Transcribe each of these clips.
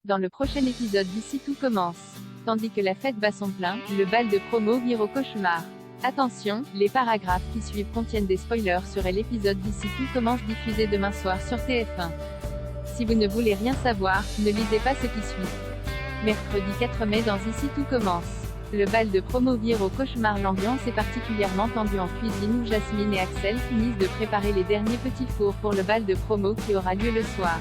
Dans le prochain épisode d'ici tout commence. Tandis que la fête bat son plein, le bal de promo vire au cauchemar. Attention, les paragraphes qui suivent contiennent des spoilers sur l'épisode d'ici tout commence diffusé demain soir sur TF1. Si vous ne voulez rien savoir, ne lisez pas ce qui suit. Mercredi 4 mai dans Ici tout commence. Le bal de promo vire au cauchemar. L'ambiance est particulièrement tendue en cuisine où Jasmine et Axel finissent de préparer les derniers petits fours pour le bal de promo qui aura lieu le soir.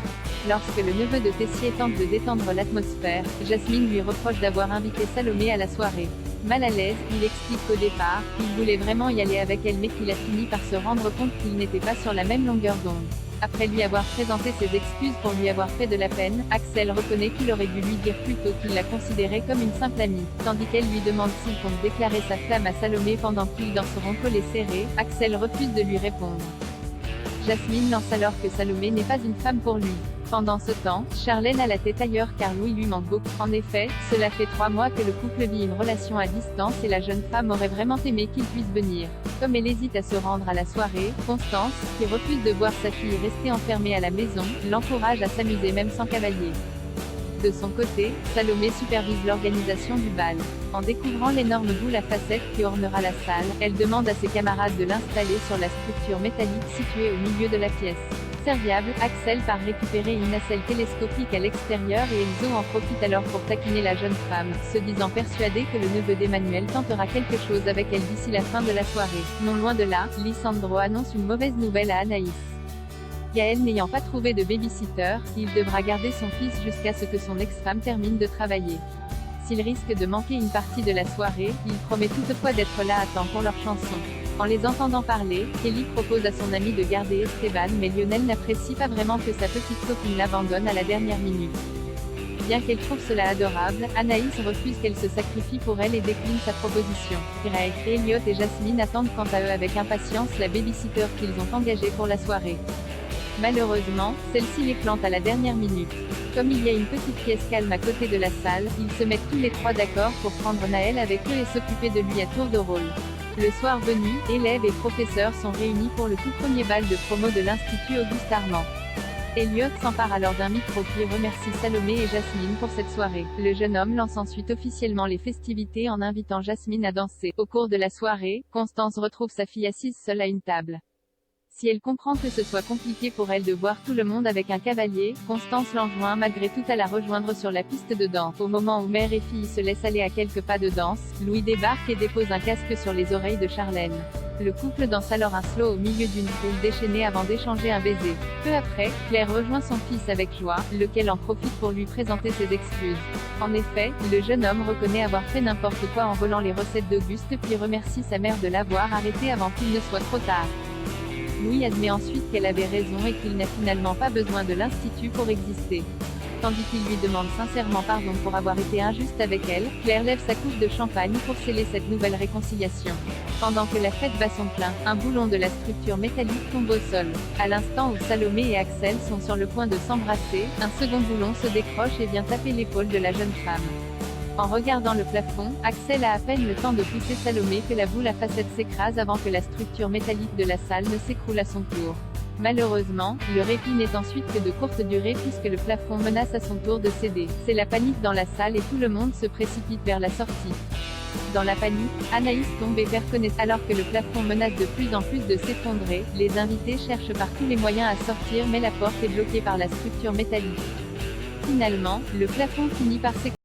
Lorsque le neveu de Tessier tente de détendre l'atmosphère, Jasmine lui reproche d'avoir invité Salomé à la soirée. Mal à l'aise, il explique qu'au départ, il voulait vraiment y aller avec elle mais qu'il a fini par se rendre compte qu'ils n'étaient pas sur la même longueur d'onde. Après lui avoir présenté ses excuses pour lui avoir fait de la peine, Axel reconnaît qu'il aurait dû lui dire plus tôt qu'il la considérait comme une simple amie. Tandis qu'elle lui demande s'il compte déclarer sa flamme à Salomé pendant qu'ils danseront collés serrés, Axel refuse de lui répondre. Jasmine lance alors que Salomé n'est pas une femme pour lui. Pendant ce temps, Charlène a la tête ailleurs car Louis lui manque beaucoup. En effet, cela fait 3 mois que le couple vit une relation à distance et la jeune femme aurait vraiment aimé qu'il puisse venir. Comme elle hésite à se rendre à la soirée, Constance, qui refuse de voir sa fille rester enfermée à la maison, l'encourage à s'amuser même sans cavalier. De son côté, Salomé supervise l'organisation du bal. En découvrant l'énorme boule à facettes qui ornera la salle, elle demande à ses camarades de l'installer sur la structure métallique située au milieu de la pièce. Serviable, Axel part récupérer une nacelle télescopique à l'extérieur et Enzo en profite alors pour taquiner la jeune femme, se disant persuadé que le neveu d'Emmanuel tentera quelque chose avec elle d'ici la fin de la soirée. Non loin de là, Lisandro annonce une mauvaise nouvelle à Anaïs. Gaël n'ayant pas trouvé de baby-sitter, il devra garder son fils jusqu'à ce que son ex-femme termine de travailler. S'il risque de manquer une partie de la soirée, il promet toutefois d'être là à temps pour leur chanson. En les entendant parler, Kelly propose à son ami de garder Esteban mais Lionel n'apprécie pas vraiment que sa petite copine l'abandonne à la dernière minute. Bien qu'elle trouve cela adorable, Anaïs refuse qu'elle se sacrifie pour elle et décline sa proposition. Greg, Elliot et Jasmine attendent quant à eux avec impatience la baby-sitter qu'ils ont engagée pour la soirée. Malheureusement, celle-ci les plante à la dernière minute. Comme il y a une petite pièce calme à côté de la salle, ils se mettent tous les trois d'accord pour prendre Naël avec eux et s'occuper de lui à tour de rôle. Le soir venu, élèves et professeurs sont réunis pour le tout premier bal de promo de l'Institut Auguste Armand. Elliot s'empare alors d'un micro puis remercie Salomé et Jasmine pour cette soirée. Le jeune homme lance ensuite officiellement les festivités en invitant Jasmine à danser. Au cours de la soirée, Constance retrouve sa fille assise seule à une table. Si elle comprend que ce soit compliqué pour elle de voir tout le monde avec un cavalier, Constance l'enjoint malgré tout à la rejoindre sur la piste de danse. Au moment où mère et fille se laissent aller à quelques pas de danse, Louis débarque et dépose un casque sur les oreilles de Charlène. Le couple danse alors un slow au milieu d'une foule déchaînée avant d'échanger un baiser. Peu après, Claire rejoint son fils avec joie, lequel en profite pour lui présenter ses excuses. En effet, le jeune homme reconnaît avoir fait n'importe quoi en volant les recettes d'Auguste puis remercie sa mère de l'avoir arrêté avant qu'il ne soit trop tard. Louis admet ensuite qu'elle avait raison et qu'il n'a finalement pas besoin de l'Institut pour exister. Tandis qu'il lui demande sincèrement pardon pour avoir été injuste avec elle, Claire lève sa coupe de champagne pour sceller cette nouvelle réconciliation. Pendant que la fête bat son plein, un boulon de la structure métallique tombe au sol. À l'instant où Salomé et Axel sont sur le point de s'embrasser, un second boulon se décroche et vient taper l'épaule de la jeune femme. En regardant le plafond, Axel a à peine le temps de pousser Salomé que la boule à facettes s'écrase avant que la structure métallique de la salle ne s'écroule à son tour. Malheureusement, le répit n'est ensuite que de courte durée puisque le plafond menace à son tour de céder. C'est la panique dans la salle et tout le monde se précipite vers la sortie. Dans la panique, Anaïs tombe et perd connaissance. Alors que le plafond menace de plus en plus de s'effondrer, les invités cherchent par tous les moyens à sortir mais la porte est bloquée par la structure métallique. Finalement, le plafond finit par s'écrouler.